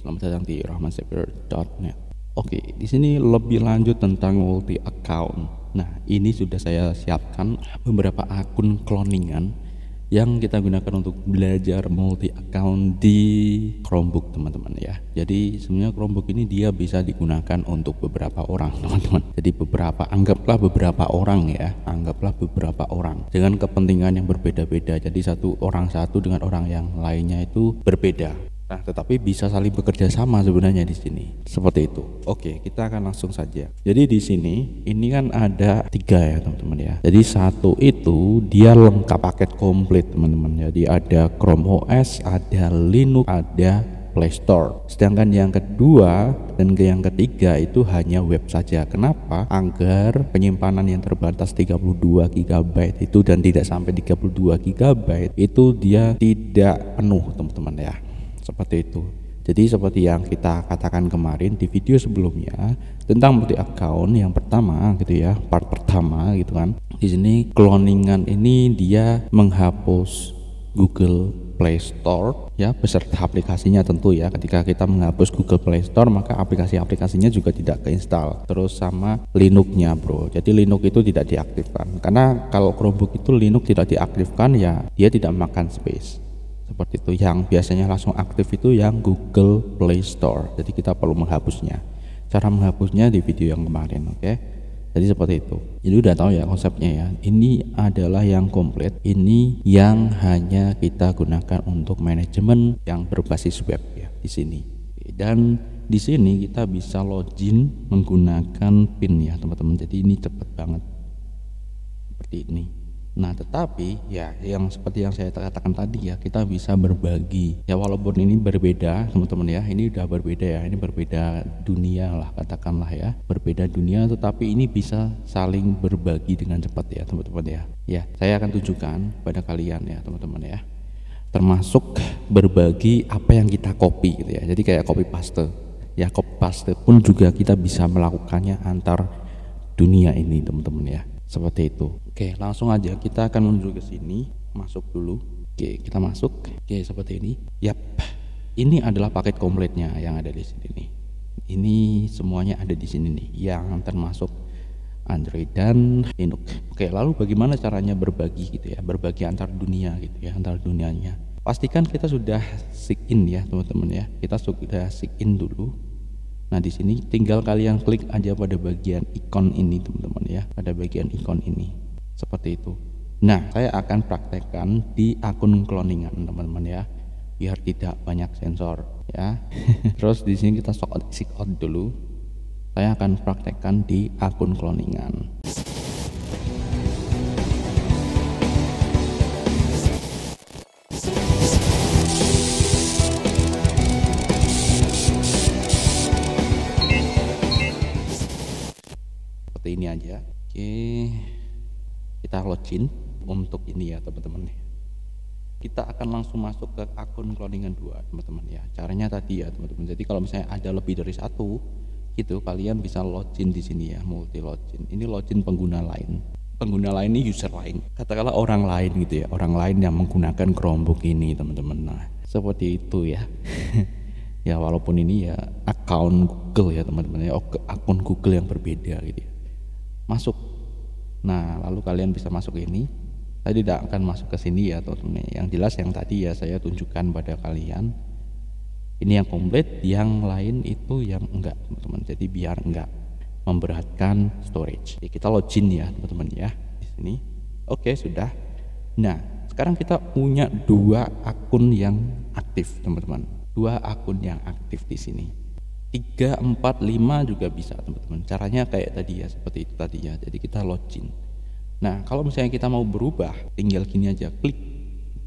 selamat datang di rahmansepir.net. Oke, di sini lebih lanjut tentang multi account. Nah, ini sudah saya siapkan beberapa akun cloningan yang kita gunakan untuk belajar multi account di Chromebook, teman-teman ya. Jadi sebenarnya Chromebook ini dia bisa digunakan untuk beberapa orang, teman-teman. Jadi anggaplah beberapa orang ya, anggaplah beberapa orang dengan kepentingan yang berbeda-beda. Jadi satu orang dengan orang yang lainnya itu berbeda. Nah, tetapi bisa saling bekerja sama sebenarnya di sini. Seperti itu. Oke, kita akan langsung saja. Jadi di sini ini kan ada 3 ya, teman-teman ya. Jadi satu itu dia lengkap paket komplit, teman-teman. Jadi ada Chrome OS, ada Linux, ada Play Store. Sedangkan yang kedua dan yang ketiga itu hanya web saja. Kenapa? Agar penyimpanan yang terbatas 32 GB itu dan tidak sampai 32 GB itu dia tidak penuh, teman-teman ya. Seperti itu. Jadi seperti yang kita katakan kemarin di video sebelumnya tentang multi account yang pertama gitu ya, part pertama gitu kan. Di sini cloningan ini dia menghapus Google Play Store ya beserta aplikasinya tentu ya. Ketika kita menghapus Google Play Store maka aplikasi-aplikasinya juga tidak keinstal. Terus sama Linux-nya, bro. Jadi Linux itu tidak diaktifkan. Karena kalau Chromebook itu Linux tidak diaktifkan ya dia tidak makan space. Seperti itu. Yang biasanya langsung aktif itu yang Google Play Store. Jadi kita perlu menghapusnya. Cara menghapusnya di video yang kemarin, oke? Jadi seperti itu. Jadi udah tahu ya konsepnya ya. Ini adalah yang komplit. Ini yang hanya kita gunakan untuk manajemen yang berbasis web ya di sini. Dan di sini kita bisa login menggunakan PIN ya, teman-teman. Jadi ini cepat banget. Seperti ini. Nah, tetapi ya yang seperti yang saya katakan tadi ya, kita bisa berbagi. Ya walaupun ini berbeda, teman-teman ya. Ini udah berbeda ya. Ini berbeda dunia lah katakanlah ya. Berbeda dunia tetapi ini bisa saling berbagi dengan cepat ya, teman-teman ya. Ya, saya akan tunjukkan pada kalian ya, teman-teman ya. Termasuk berbagi apa yang kita copy gitu ya. Jadi kayak copy paste. Ya, copy paste pun juga kita bisa melakukannya antar dunia ini, teman-teman ya. Seperti itu. Oke, langsung aja kita akan menuju ke sini. Masuk dulu. Oke, kita masuk. Oke, seperti ini. Yap. Ini adalah paket komplitnya yang ada di sini nih. Ini semuanya ada di sini nih, yang termasuk Android dan Linux. Oke, lalu bagaimana caranya berbagi gitu ya? Berbagi antar dunia gitu ya, antar dunianya. Pastikan kita sudah sign in ya, teman-teman ya. Kita sudah sign in dulu. Nah, di sini tinggal kalian klik aja pada bagian ikon ini, teman-teman ya. Pada bagian ikon ini. Seperti itu. Nah, saya akan praktekkan di akun cloningan, teman-teman ya. Biar tidak banyak sensor ya. Terus di sini kita sign out dulu. Saya akan praktekkan di akun cloningan. Ini aja. Oke, kita login untuk ini ya, teman-teman. Kita akan langsung masuk ke akun cloningan 2, teman-teman ya. Caranya tadi ya, teman-teman. Jadi kalau misalnya ada lebih dari satu gitu, kalian bisa login di sini ya, multi login. Ini login pengguna lain. Pengguna lain ini user lain. Katakanlah orang lain gitu ya, orang lain yang menggunakan Chromebook ini, teman-teman. Nah, seperti itu ya. Ya walaupun ini ya akun Google ya, teman-teman ya, akun Google yang berbeda gitu ya. Masuk. Nah, lalu kalian bisa masuk ini. Saya tidak akan masuk ke sini ya, teman-teman. Yang jelas yang tadi ya saya tunjukkan pada kalian. Ini yang komplit, yang lain itu yang enggak, teman-teman. Jadi biar enggak memberatkan storage. Jadi kita login ya, teman-teman ya di sini. Oke, sudah. Nah, sekarang kita punya 2 akun yang aktif, teman-teman. 2 akun yang aktif di sini. 3, 4, 5 juga bisa, teman-teman. Caranya kayak tadi ya, seperti itu tadi ya. Jadi kita login. Nah, kalau misalnya kita mau berubah, tinggal gini aja, klik.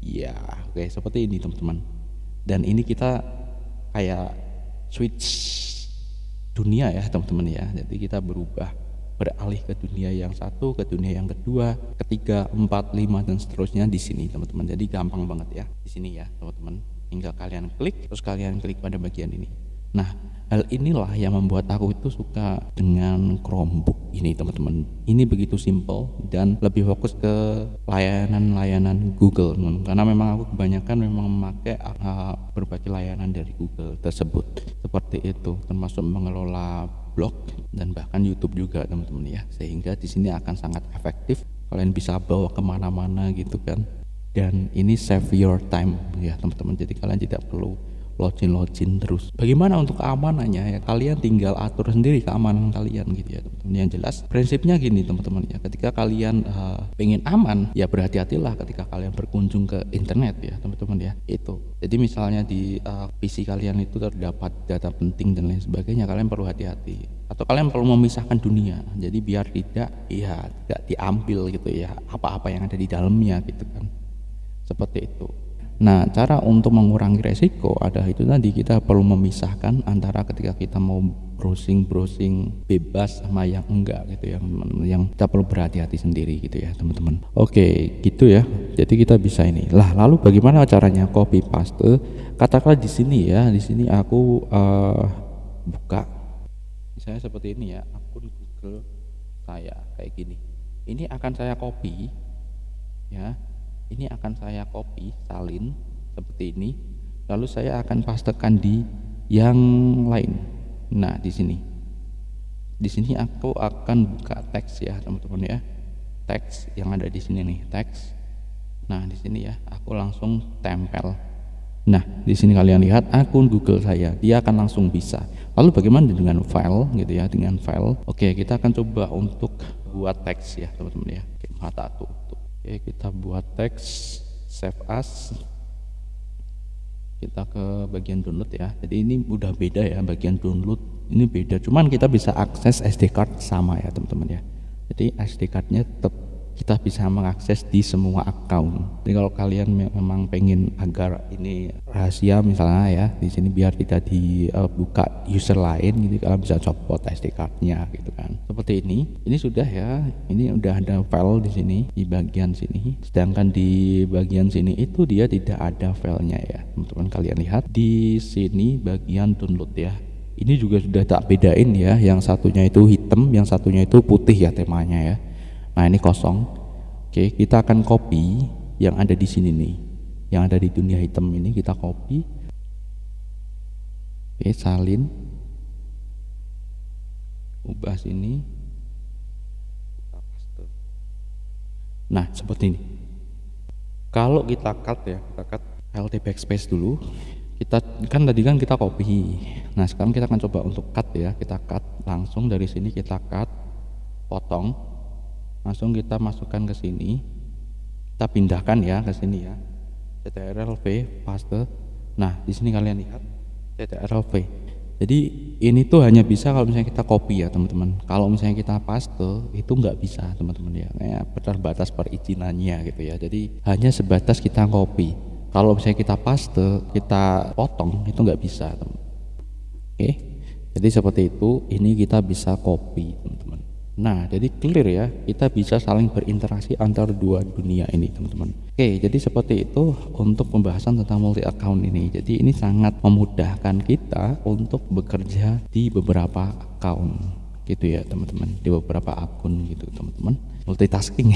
Ya, oke, seperti ini, teman-teman. Dan ini kita kayak switch dunia ya, teman-teman ya. Jadi kita berubah, beralih ke dunia yang satu, ke dunia yang kedua, ketiga, 4, 5 dan seterusnya di sini, teman-teman. Jadi gampang banget ya di sini ya, teman-teman. Tinggal kalian klik, terus kalian klik pada bagian ini. Nah, hal inilah yang membuat aku itu suka dengan Chromebook ini teman-teman. Ini begitu simple dan lebih fokus ke layanan-layanan Google, karena memang aku kebanyakan memang memakai berbagai layanan dari Google tersebut seperti itu, termasuk mengelola blog dan bahkan YouTube juga teman-teman ya, sehingga di sini akan sangat efektif, kalian bisa bawa kemana-mana gitu kan, dan ini save your time ya teman-teman, jadi kalian tidak perlu login terus. Bagaimana untuk keamanannya ya, kalian tinggal atur sendiri keamanan kalian gitu ya teman-teman. Yang jelas prinsipnya gini teman-teman ya, ketika kalian pengen aman ya berhati-hatilah ketika kalian berkunjung ke internet ya teman-teman ya. Itu jadi misalnya di PC kalian itu terdapat data penting dan lain sebagainya, kalian perlu hati-hati, atau kalian perlu memisahkan dunia, jadi biar tidak diambil gitu ya apa-apa yang ada di dalamnya gitu kan, seperti itu. Nah, cara untuk mengurangi resiko ada itu tadi, kita perlu memisahkan antara ketika kita mau browsing bebas sama yang enggak gitu ya, yang kita perlu berhati-hati sendiri gitu ya teman-teman. Oke, gitu ya. Jadi kita bisa ini. Lah, lalu bagaimana caranya copy paste? Katakanlah di sini ya, di sini aku buka misalnya seperti ini ya, akun Google saya kayak gini. Ini akan saya copy ya. Ini akan saya copy, salin seperti ini, lalu saya akan pastekan di yang lain. Nah, di sini aku akan buka teks ya teman-teman ya, teks yang ada di sini nih, teks. Nah, di sini ya aku langsung tempel. Nah, di sini kalian lihat akun Google saya, dia akan langsung bisa. Lalu bagaimana dengan file gitu ya, dengan file? Oke, kita akan coba untuk buat teks ya teman-teman ya. Oke, mata tutup. Oke, kita buat teks, save as, kita ke bagian download ya. Jadi ini udah beda ya, bagian download ini beda, cuman kita bisa akses SD card sama ya teman-teman ya. Jadi SD cardnya tetap kita bisa mengakses di semua account. Jadi kalau kalian memang pengen agar ini rahasia misalnya ya, di sini biar tidak dibuka user lain gitu, kalian bisa copot SD cardnya gitu kan. Seperti ini sudah ya, ini udah ada file di sini di bagian sini. Sedangkan di bagian sini itu dia tidak ada filenya ya, teman-teman. Kalian lihat di sini bagian download ya. Ini juga sudah tak bedain ya, yang satunya itu hitam, yang satunya itu putih ya temanya ya. Nah, ini kosong. Oke, kita akan copy yang ada di sini nih, yang ada di dunia hitam ini kita copy. Oke, salin, ubah sini, kita paste. Nah, seperti ini. Kalau kita cut ya, kita cut Alt backspace dulu. Kita kan tadi kan kita copy. Nah, sekarang kita akan coba untuk cut ya, kita cut langsung dari sini, kita cut, potong. Langsung kita masukkan ke sini, kita pindahkan ya ke sini ya, Ctrl+V, paste. Nah, di sini kalian lihat Ctrl+V. Jadi ini tuh hanya bisa kalau misalnya kita copy ya teman-teman. Kalau misalnya kita paste itu nggak bisa teman-teman ya, kayak terbatas perizinannya gitu ya. Jadi hanya sebatas kita copy. Kalau misalnya kita paste, kita potong itu nggak bisa teman. Oke, jadi seperti itu. Ini kita bisa copy teman-teman. Nah, jadi clear ya, kita bisa saling berinteraksi antar dua dunia ini teman-teman. Oke, jadi seperti itu untuk pembahasan tentang multi account ini. Jadi ini sangat memudahkan kita untuk bekerja di beberapa account gitu ya teman-teman, di beberapa akun gitu teman-teman, multitasking.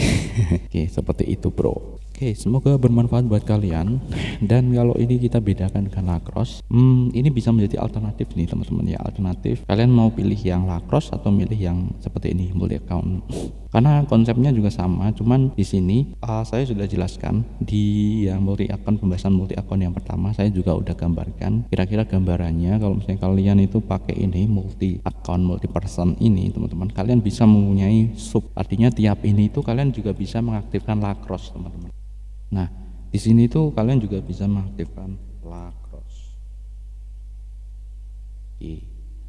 Oke, seperti itu bro. Oke, semoga bermanfaat buat kalian. Dan kalau ini kita bedakan dengan lacrosse, ini bisa menjadi alternatif nih teman-teman ya, alternatif. Kalian mau pilih yang lacrosse atau milih yang seperti ini multi account? Karena konsepnya juga sama, cuman di sini saya sudah jelaskan di yang multi account, pembahasan multi account yang pertama saya juga udah gambarkan kira-kira gambarannya. Kalau misalnya kalian itu pakai ini multi account, multi person ini teman-teman, kalian bisa mempunyai sub, artinya tiap ini itu kalian juga bisa mengaktifkan lacrosse teman-teman. Nah, di sini tuh kalian juga bisa mengaktifkan lacrosse.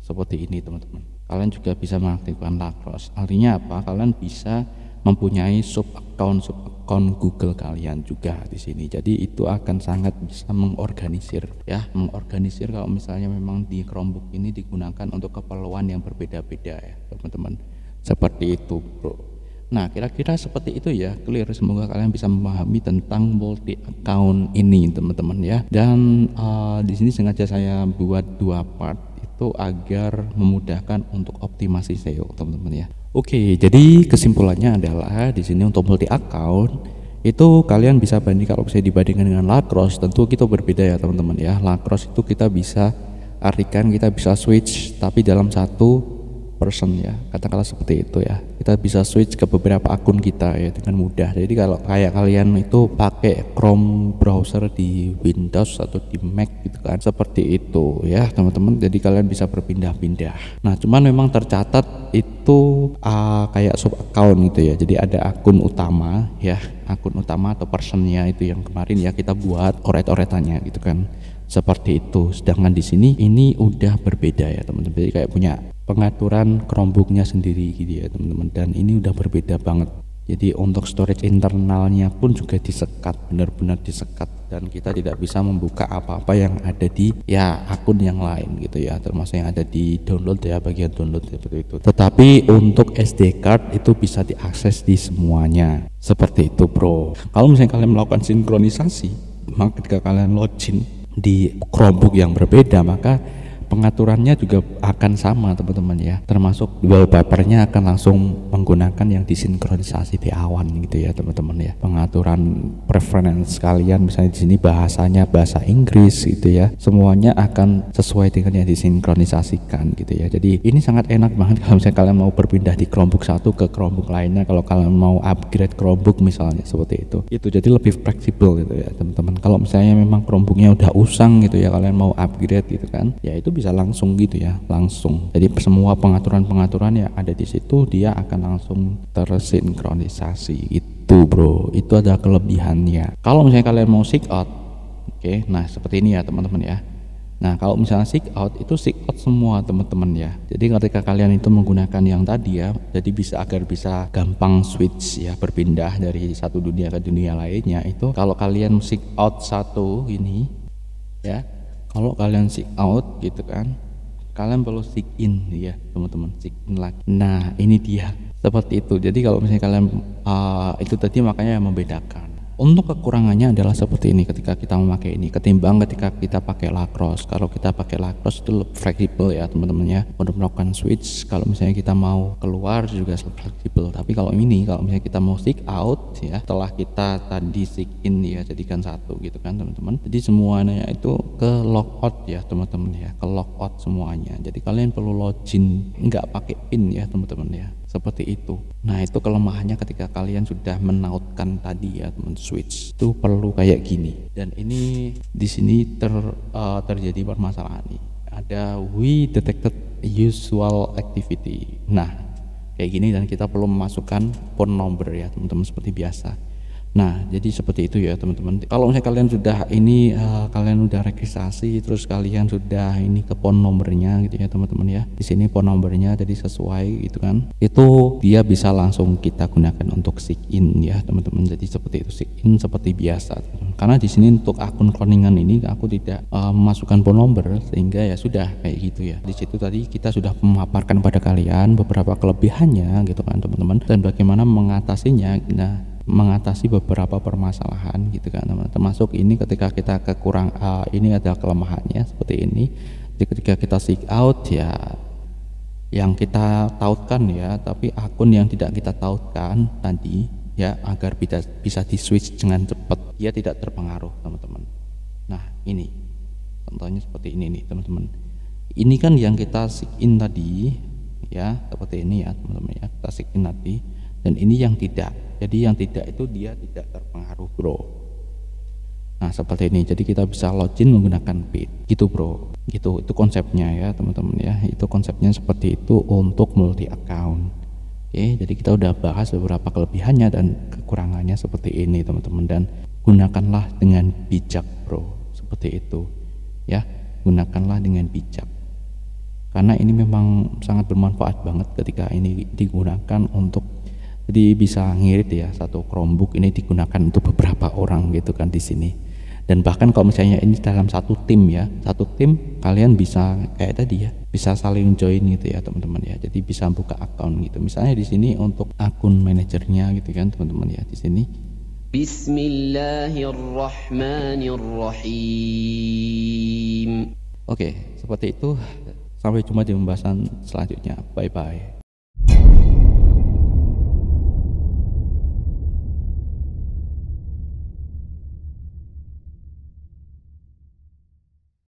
Seperti ini teman-teman. Kalian juga bisa mengaktifkan lacrosse. Artinya apa? Kalian bisa mempunyai sub account Google kalian juga di sini. Jadi itu akan sangat bisa mengorganisir ya, mengorganisir kalau misalnya memang di Chromebook ini digunakan untuk keperluan yang berbeda-beda ya, teman-teman. Seperti itu, bro. Nah, kira-kira seperti itu ya, clear. Semoga kalian bisa memahami tentang multi account ini, teman-teman ya. Dan di sini sengaja saya buat dua part itu agar memudahkan untuk optimasi SEO teman-teman ya. Oke, jadi kesimpulannya adalah di sini untuk multi account itu kalian bisa banding, kalau bisa dibandingkan dengan Lacrosse tentu kita berbeda ya teman-teman ya. Lacrosse itu kita bisa artikan kita bisa switch tapi dalam satu person ya, katakanlah seperti itu ya, kita bisa switch ke beberapa akun kita ya dengan mudah. Jadi kalau kayak kalian itu pakai Chrome browser di Windows atau di Mac gitu kan, seperti itu ya teman-teman, jadi kalian bisa berpindah-pindah. Nah cuman memang tercatat itu kayak sub account gitu ya, jadi ada akun utama ya, akun utama atau personnya itu yang kemarin ya kita buat oret-oretannya gitu kan, seperti itu. Sedangkan di sini ini udah berbeda ya teman-teman, jadi kayak punya pengaturan Chromebooknya sendiri gitu ya teman-teman, dan ini udah berbeda banget. Jadi untuk storage internalnya pun juga disekat, benar-benar disekat, dan kita tidak bisa membuka apa-apa yang ada di ya akun yang lain gitu ya, termasuk yang ada di download ya, bagian download seperti itu. Tetapi untuk SD card itu bisa diakses di semuanya seperti itu bro. Kalau misalnya kalian melakukan sinkronisasi, maka ketika kalian login di Chromebook yang berbeda, maka pengaturannya juga akan sama teman-teman ya, termasuk wallpapernya akan langsung menggunakan yang disinkronisasi di awan gitu ya teman-teman ya. Pengaturan preference kalian misalnya di sini bahasanya bahasa Inggris gitu ya, semuanya akan sesuai dengan yang disinkronisasikan gitu ya. Jadi ini sangat enak banget kalau misalnya kalian mau berpindah di Chromebook satu ke Chromebook lainnya, kalau kalian mau upgrade Chromebook misalnya seperti itu jadi lebih fleksibel gitu ya teman-teman. Kalau misalnya memang Chromebooknya udah usang gitu ya, kalian mau upgrade gitu kan ya, itu bisa langsung gitu ya, langsung. Jadi semua pengaturan-pengaturan yang ada di situ dia akan langsung tersinkronisasi itu bro. Itu ada kelebihannya. Kalau misalnya kalian mau sign out, oke, nah seperti ini ya teman-teman ya. Nah kalau misalnya sign out itu sign out semua teman-teman ya. Jadi ketika kalian itu menggunakan yang tadi ya, jadi bisa agar bisa gampang switch ya, berpindah dari satu dunia ke dunia lainnya. Itu kalau kalian sign out satu ini ya, kalau kalian sign out gitu kan, kalian perlu sign in ya teman-teman, sign in lagi. Nah ini dia seperti itu. Jadi kalau misalnya kalian itu tadi makanya yang membedakan. Untuk kekurangannya adalah seperti ini ketika kita memakai ini, ketimbang ketika kita pakai Lacrosse. Kalau kita pakai Lacrosse itu lebih fleksibel ya teman-teman ya, untuk melakukan switch. Kalau misalnya kita mau keluar juga fleksibel. Tapi kalau ini, kalau misalnya kita mau sign out ya, setelah kita tadi sign in ya, jadikan satu gitu kan teman-teman. Jadi semuanya itu ke logout ya teman-teman ya, ke logout semuanya. Jadi kalian perlu login, nggak pakai pin ya teman-teman ya, seperti itu. Nah itu kelemahannya ketika kalian sudah menautkan tadi ya teman, switch itu perlu kayak gini. Dan ini di sini terjadi permasalahan nih, ada we detected usual activity. Nah kayak gini, dan kita perlu memasukkan phone number ya teman-teman seperti biasa. Nah jadi seperti itu ya teman-teman. Kalau misalnya kalian sudah ini kalian udah registrasi, terus kalian sudah ini ke phone nomornya gitu ya teman-teman ya, di sini phone nomornya jadi sesuai gitu kan, itu dia bisa langsung kita gunakan untuk sign in ya teman-teman. Jadi seperti itu, sign in seperti biasa teman-teman. Karena di sini untuk akun cloningan ini aku tidak memasukkan phone number, sehingga ya sudah kayak gitu ya. Di situ tadi kita sudah memaparkan pada kalian beberapa kelebihannya gitu kan teman-teman, dan bagaimana mengatasinya. Nah mengatasi beberapa permasalahan gitu kan teman, termasuk ini ketika kita ini ada kelemahannya seperti ini. Jadi ketika kita sign out ya, yang kita tautkan ya, tapi akun yang tidak kita tautkan tadi ya, agar bisa di switch dengan cepat, dia tidak terpengaruh teman-teman. Nah ini contohnya seperti ini nih teman-teman, ini kan yang kita sign in tadi ya, seperti ini ya teman-teman ya, kita sign in tadi, dan ini yang tidak. Jadi yang tidak itu dia tidak terpengaruh bro. Nah seperti ini, jadi kita bisa login menggunakan PIN gitu bro, gitu. Itu konsepnya ya teman-teman ya, itu konsepnya seperti itu untuk multi account. Oke, jadi kita udah bahas beberapa kelebihannya dan kekurangannya seperti ini teman-teman, dan gunakanlah dengan bijak bro, seperti itu ya, gunakanlah dengan bijak, karena ini memang sangat bermanfaat banget ketika ini digunakan untuk, jadi bisa ngirit ya, satu Chromebook ini digunakan untuk beberapa orang gitu kan di sini. Dan bahkan kalau misalnya ini dalam satu tim ya, satu tim kalian bisa kayak tadi ya, bisa saling join gitu ya teman-teman ya. Jadi bisa buka account gitu. Misalnya di sini untuk akun manajernya gitu kan teman-teman ya, di sini. Bismillahirrahmanirrahim. Oke, seperti itu. Sampai jumpa di pembahasan selanjutnya. Bye bye.